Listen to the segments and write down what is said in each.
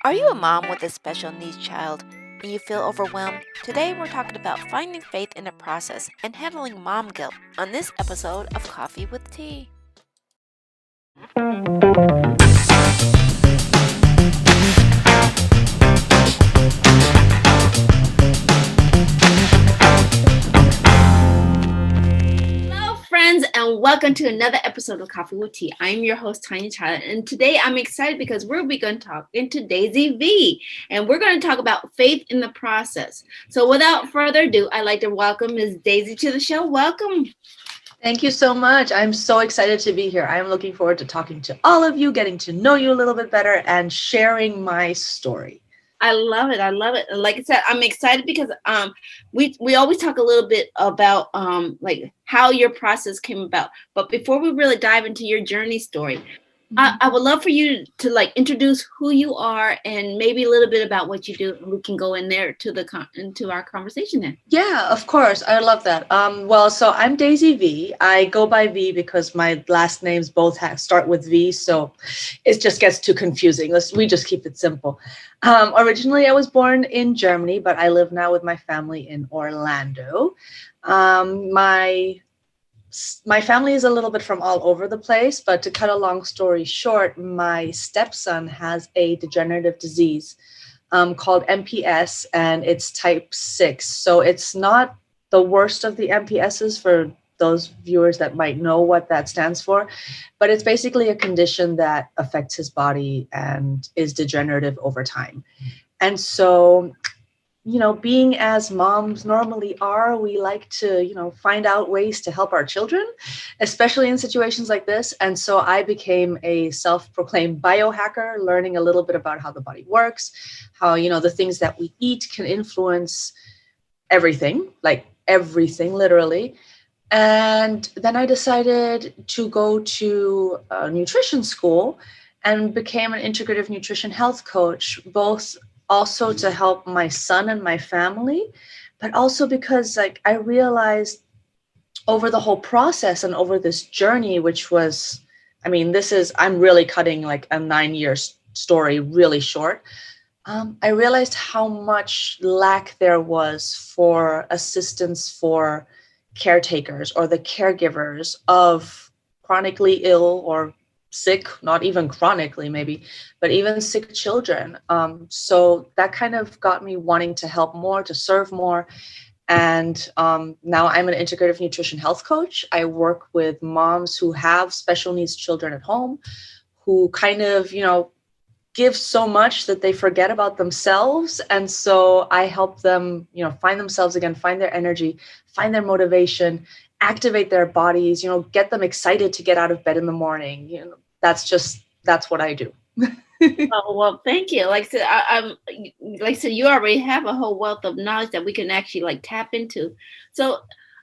Are you a mom with a special needs child and you feel overwhelmed? Today we're talking about finding faith in the process and handling mom guilt on this episode of Coffee with Tea. Friends, and welcome to another episode of Coffee with Tea. I'm your host, Tonia, and today I'm excited because we're going to talk into Daisy V, and we're going to talk about faith in the process. So without further ado, I'd like to welcome Ms. Daisy to the show. Welcome. Thank you so much. I'm so excited to be here. I'm looking forward to talking to all of you, getting to know you a little bit better, and sharing my story. I love it. Like I said, I'm excited because we always talk a little bit about like how your process came about. But before we really dive into your journey story, I would love for you to like introduce who you are and maybe a little bit about what you do. And we can go in there into our conversation then. Yeah, of course. I love that. So I'm Daisy V. I go by V because my last names both start with V. So it just gets too confusing. We just keep it simple. Originally, I was born in Germany, but I live now with my family in Orlando. My family is a little bit from all over the place, but to cut a long story short, my stepson has a degenerative disease called MPS, and it's type 6. So it's not the worst of the MPSs for those viewers that might know what that stands for, but it's basically a condition that affects his body and is degenerative over time. And so, being as moms normally are, we like to, find out ways to help our children, especially in situations like this. And so I became a self-proclaimed biohacker, learning a little bit about how the body works, how, the things that we eat can influence everything, like everything, literally. And then I decided to go to a nutrition school and became an integrative nutrition health coach, both also to help my son and my family, but also because I realized over the whole process and over this journey, which was, I'm really cutting like a 9-year story really short. I realized how much lack there was for assistance for caretakers or the caregivers of chronically ill or sick, not even chronically maybe, but even sick children. So that kind of got me wanting to help more, to serve more. And now I'm an integrative nutrition health coach. I work with moms who have special needs children at home, who kind of, give so much that they forget about themselves. And so I help them, find themselves again, find their energy, find their motivation, activate their bodies, get them excited to get out of bed in the morning. That's what I do. Oh, well, thank you. Like I said, you already have a whole wealth of knowledge that we can actually like tap into. So,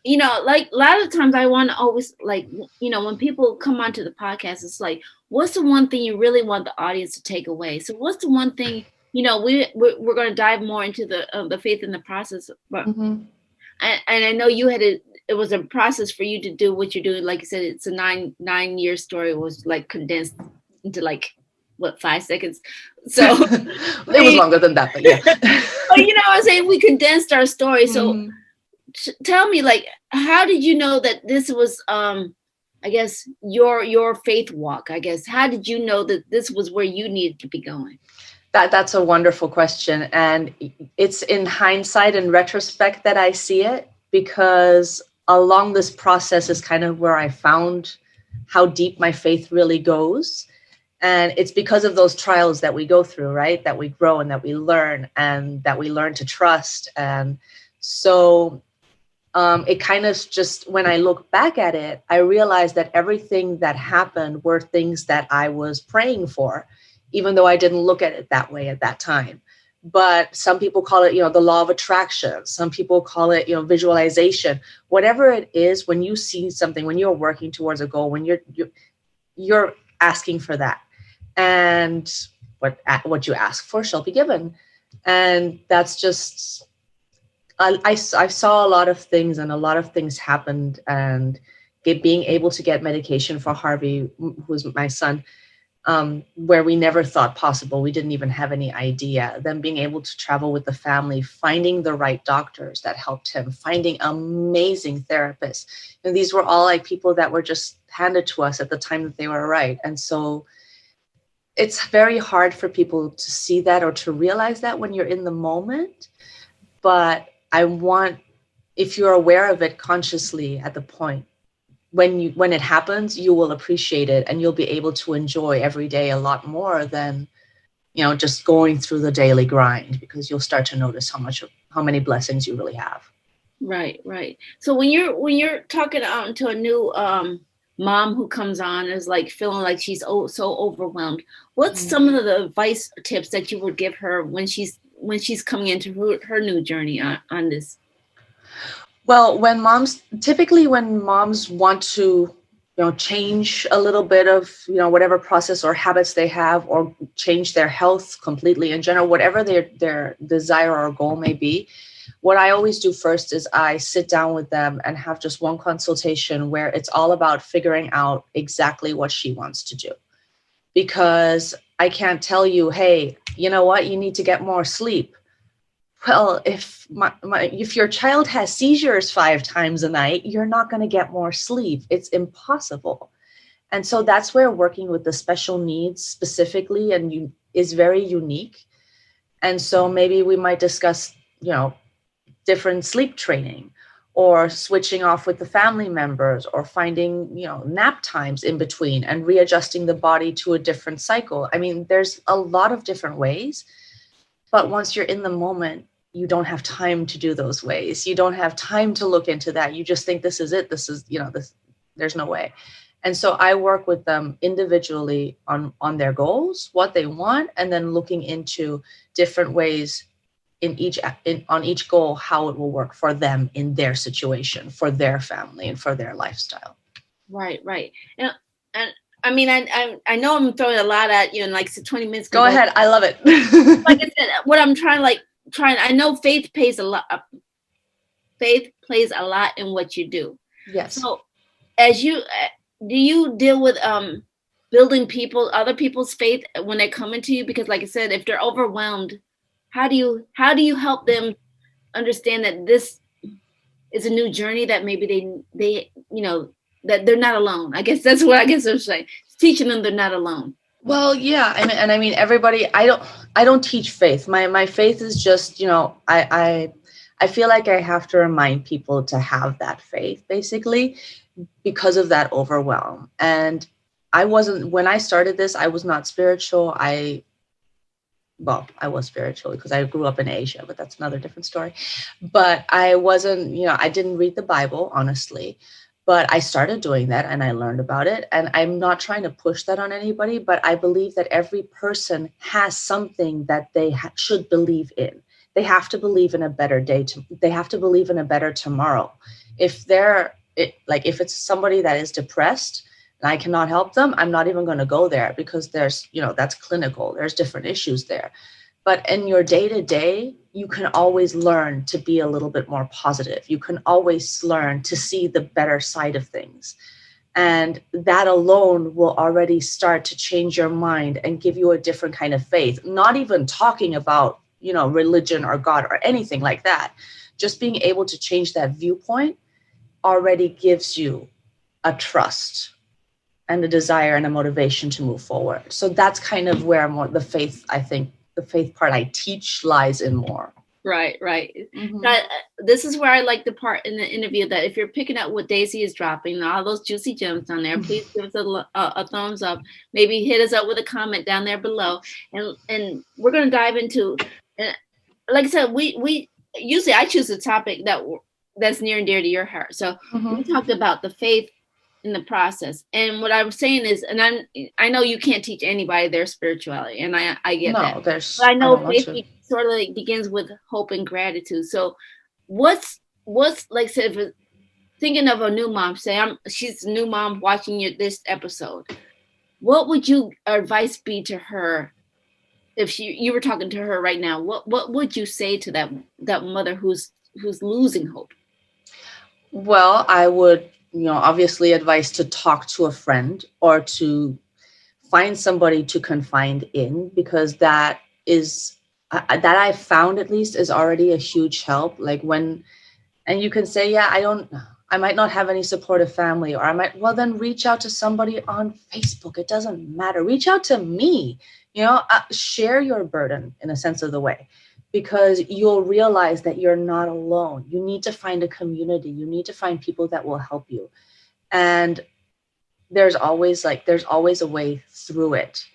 like a lot of times I want to always when people come onto the podcast, it's like, what's the one thing you really want the audience to take away? So what's the one thing, we're going to dive more into the faith in the process, but and I know you had it was a process for you to do what you're doing. Like you said, it's a 9-year story. It was like condensed into 5 seconds. So it was longer than that, but yeah. But I'm saying we condensed our story. So tell me, how did you know that this was I guess your faith walk? I guess how did you know that this was where you needed to be going? That's a wonderful question. And it's in hindsight and retrospect that I see it, because along this process is kind of where I found how deep my faith really goes. And it's because of those trials that we go through, right? That we grow and that we learn and that we learn to trust. And so it kind of just, when I look back at it, I realized that everything that happened were things that I was praying for, even though I didn't look at it that way at that time. But some people call it, the law of attraction. Some people call it, visualization. Whatever it is, when you see something, when you're working towards a goal, when you're asking for that. And what you ask for shall be given. And that's just, I saw a lot of things, and a lot of things happened. And being able to get medication for Harvey, who's my son, where we never thought possible. We didn't even have any idea. Then being able to travel with the family, finding the right doctors that helped him, finding amazing therapists. And these were all like people that were just handed to us at the time that they were right. And so it's very hard for people to see that or to realize that when you're in the moment. But if you're aware of it consciously at the point, when it happens, you will appreciate it and you'll be able to enjoy every day a lot more than, just going through the daily grind, because you'll start to notice how many blessings you really have. Right, right. So when you're talking to a new mom who comes on is like feeling like she's so overwhelmed, what's some of the advice or tips that you would give her when she's coming into her new journey on this? Well, when moms want to, change a little bit of, whatever process or habits they have, or change their health completely in general, whatever their desire or goal may be, what I always do first is I sit down with them and have just one consultation where it's all about figuring out exactly what she wants to do. Because I can't tell you, hey, you know what, you need to get more sleep. Well, if your child has seizures 5 times a night, you're not going to get more sleep. It's impossible. And so that's where working with the special needs specifically is very unique. And so maybe we might discuss, different sleep training, or switching off with the family members, or finding, nap times in between and readjusting the body to a different cycle. I mean, there's a lot of different ways, but once you're in the moment, you don't have time to do those ways. You don't have time to look into that. You just think this is it. This is, there's no way. And so I work with them individually on their goals, what they want, and then looking into different ways on each goal, how it will work for them in their situation, for their family, and for their lifestyle. Right, right. And I mean, I know I'm throwing a lot at you in like 20 minutes. Go ahead. I love it. Like I said, what I'm trying, I know faith plays a lot. Faith plays a lot in what you do. Yes. So do you deal with building other people's faith when they come into you? Because like I said, if they're overwhelmed, how do you help them understand that this is a new journey, that maybe they that they're not alone? I guess that's what I'm saying. It's teaching them they're not alone. Well, yeah. I mean, everybody, I don't teach faith. My faith is just, I feel like I have to remind people to have that faith, basically, because of that overwhelm. And when I started this, I was not spiritual. I was spiritual because I grew up in Asia, but that's another different story. But I wasn't, I didn't read the Bible, honestly, but I started doing that and I learned about it. And I'm not trying to push that on anybody, but I believe that every person has something that they should believe in. They have to believe in a better day. They have to believe in a better tomorrow. If it's somebody that is depressed, and I cannot help them, I'm not even going to go there, because there's, that's clinical. There's different issues there. But in your day-to-day, you can always learn to be a little bit more positive. You can always learn to see the better side of things. And that alone will already start to change your mind and give you a different kind of faith. Not even talking about, religion or God or anything like that. Just being able to change that viewpoint already gives you a trust and a desire and a motivation to move forward. So that's kind of where the faith part I teach lies in more. Right, right. Mm-hmm. This is where I like the part in the interview that if you're picking up what Daisy is dropping, all those juicy gems on there, please give us a thumbs up. Maybe hit us up with a comment down there below. And we're going to dive into, like I said, we usually I choose a topic that's near and dear to your heart. So we talked about the faith in the process. And what I'm saying is, and I know you can't teach anybody their spirituality, and I get that. But I know faith sort of like begins with hope and gratitude. So what's like, say, if thinking of a new mom, she's a new mom watching this episode, what would you advice be to her if you were talking to her right now? What would you say to that mother who's losing hope? Well, I would obviously advise to talk to a friend, or to find somebody to confide in, because that is that I've found at least is already a huge help. Like when, and you can say, yeah, I might not have any supportive family, or well, then reach out to somebody on Facebook. It doesn't matter. Reach out to me, share your burden in a sense of the way, because you'll realize that you're not alone. You need to find a community. You need to find people that will help you. And there's always a way through it,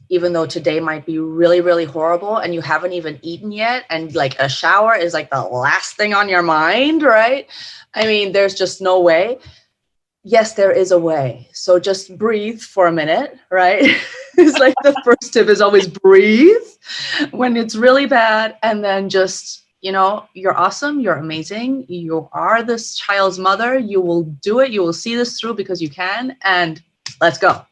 even though today might be really, really horrible and you haven't even eaten yet. And like a shower is like the last thing on your mind, right? I mean, there's just no way. Yes, there is a way. So just breathe for a minute, right? It's like the first tip is always breathe when it's really bad. And then just, you're awesome. You're amazing. You are this child's mother. You will do it. You will see this through because you can. And let's go.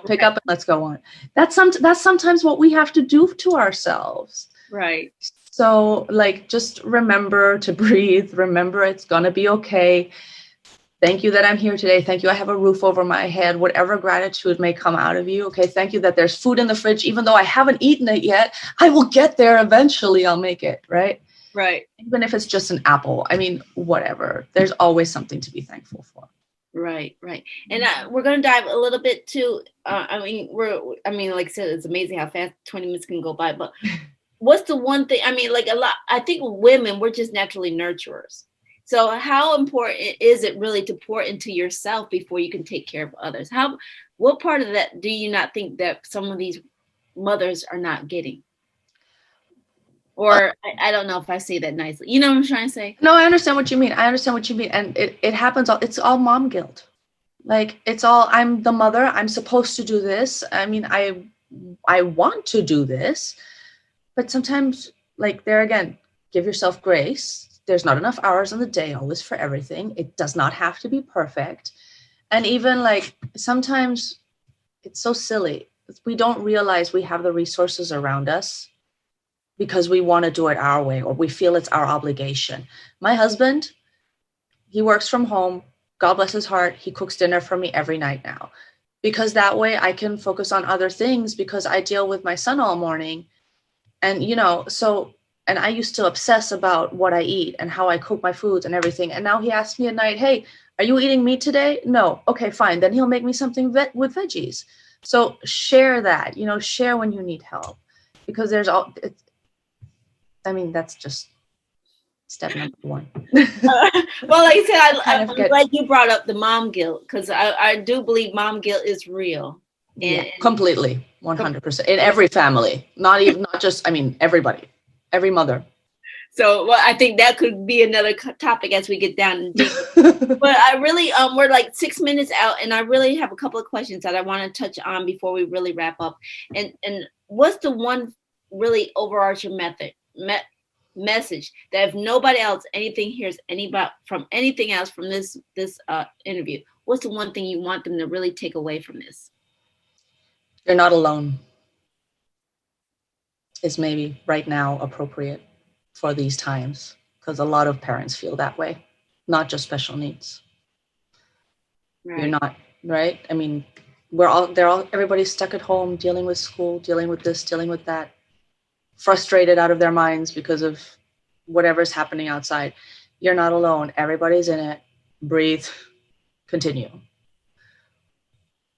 Pick up and let's go on. That's sometimes what we have to do to ourselves. Right. So like, just remember to breathe. Remember, it's going to be okay. Thank you that I'm here today. Thank you. I have a roof over my head, whatever gratitude may come out of you. Okay. Thank you that there's food in the fridge. Even though I haven't eaten it yet, I will get there eventually. I'll make it. Right. Right. Even if it's just an apple. I mean, whatever. There's always something to be thankful for. Right. Right. And we're going to dive a little bit too. Like I said, it's amazing how fast 20 minutes can go by, but what's the one thing, I think women, we're just naturally nurturers. So how important is it really to pour into yourself before you can take care of others? What part of that do you not think that some of these mothers are not getting? Or I don't know if I say that nicely. You know what I'm trying to say? No, I understand what you mean. And it happens. It's all mom guilt. Like it's all, I'm the mother. I'm supposed to do this. I mean, I want to do this, but sometimes like there again, give yourself grace. There's not enough hours in the day always for everything. It does not have to be perfect. And even like sometimes it's so silly. We don't realize we have the resources around us because we want to do it our way, or we feel it's our obligation. My husband, he works from home. God bless his heart. He cooks dinner for me every night now, because that way I can focus on other things, because I deal with my son all morning. And, and I used to obsess about what I eat and how I cook my foods and everything. And now he asks me at night, hey, are you eating meat today? No. Okay, fine. Then he'll make me something with veggies. So share that, share when you need help, because that's just step number one. Well, like I said, I'm glad you brought up the mom guilt, because I do believe mom guilt is real. And completely, 100%. In every family, not just, everybody. Every mother. So, well, I think that could be another topic as we get down deep. But I really, we're like 6 minutes out, and I really have a couple of questions that I want to touch on before we really wrap up. And what's the one really overarching message that if nobody else hears from anything else from this interview, what's the one thing you want them to really take away from this? You're not alone. Is maybe right now appropriate for these times, because a lot of parents feel that way, not just special needs. Right. You're not, right? I mean, everybody's stuck at home, dealing with school, dealing with this, dealing with that, frustrated out of their minds because of whatever's happening outside. You're not alone. Everybody's in it. Breathe, continue.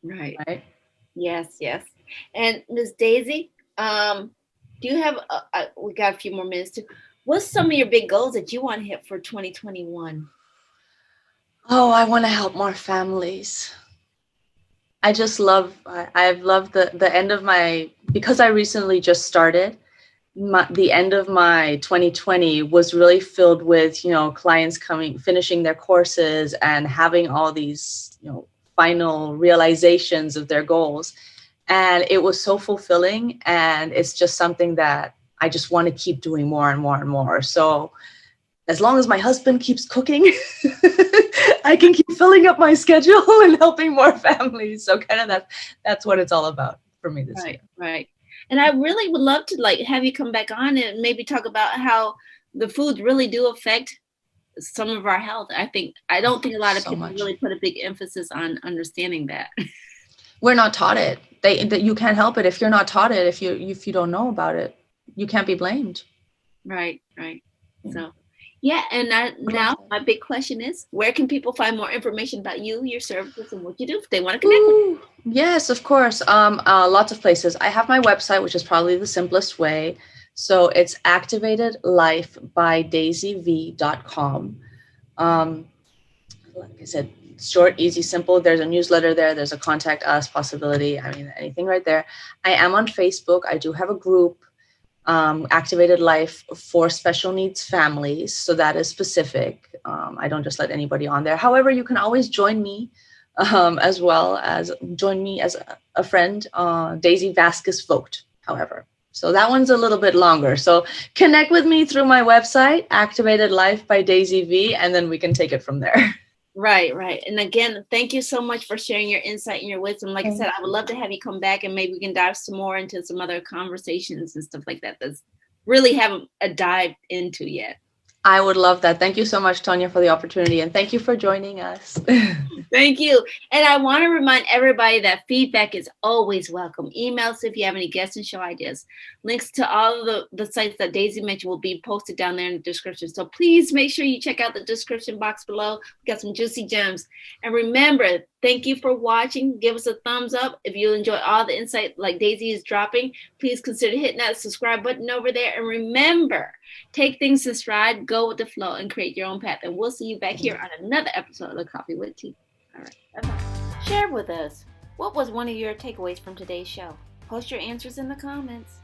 Right. Yes. And Ms. Daisy, do you have, we got a few more minutes to, what's some of your big goals that you want to hit for 2021? Oh, I want to help more families. I've loved the end of because I recently just started, the end of my 2020 was really filled with, clients finishing their courses and having all these, final realizations of their goals. And it was so fulfilling. And it's just something that I just want to keep doing more and more and more. So as long as my husband keeps cooking, I can keep filling up my schedule and helping more families. So kind of that's what it's all about for me this year. Right. And I really would love to have you come back on and maybe talk about how the foods really do affect some of our health. I don't think a lot of people really put a big emphasis on understanding that. we're not taught it. That you can't help it if you're not taught it. If you don't know about it, you can't be blamed. Right. So, yeah. And now my big question is, where can people find more information about you, your services, and what you do if they want to connect with you? Yes, of course. Lots of places. I have my website, which is probably the simplest way. So it's activatedlifebydaisyv.com. Like I said, short, easy, simple. There's a newsletter there. There's a contact us possibility. I mean, anything right there. I am on Facebook. I do have a group, Activated Life for Special Needs Families. So that is specific. I don't just let anybody on there. However, you can always join me as well as join me as a friend, Daisy Vasquez Vogt, however. So that one's a little bit longer. So connect with me through my website, Activated Life by Daisy V, and then we can take it from there. Right. And again, thank you so much for sharing your insight and your wisdom. Like I said, I would love to have you come back and maybe we can dive some more into some other conversations and stuff like that that's really haven't dived into yet. I would love that. Thank you so much, Tonia, for the opportunity. And thank you for joining us. Thank you. And I want to remind everybody that feedback is always welcome. Emails if you have any guest and show ideas. Links to all of the sites that Daisy mentioned will be posted down there in the description. So please make sure you check out the description box below. We got some juicy gems. And remember, thank you for watching. Give us a thumbs up. If you enjoy all the insight like Daisy is dropping, please consider hitting that subscribe button over there. And remember, take things in stride, go with the flow, and create your own path. And we'll see you back here on another episode of Coffee with Tea. All right. Bye-bye. Share with us, what was one of your takeaways from today's show? Post your answers in the comments.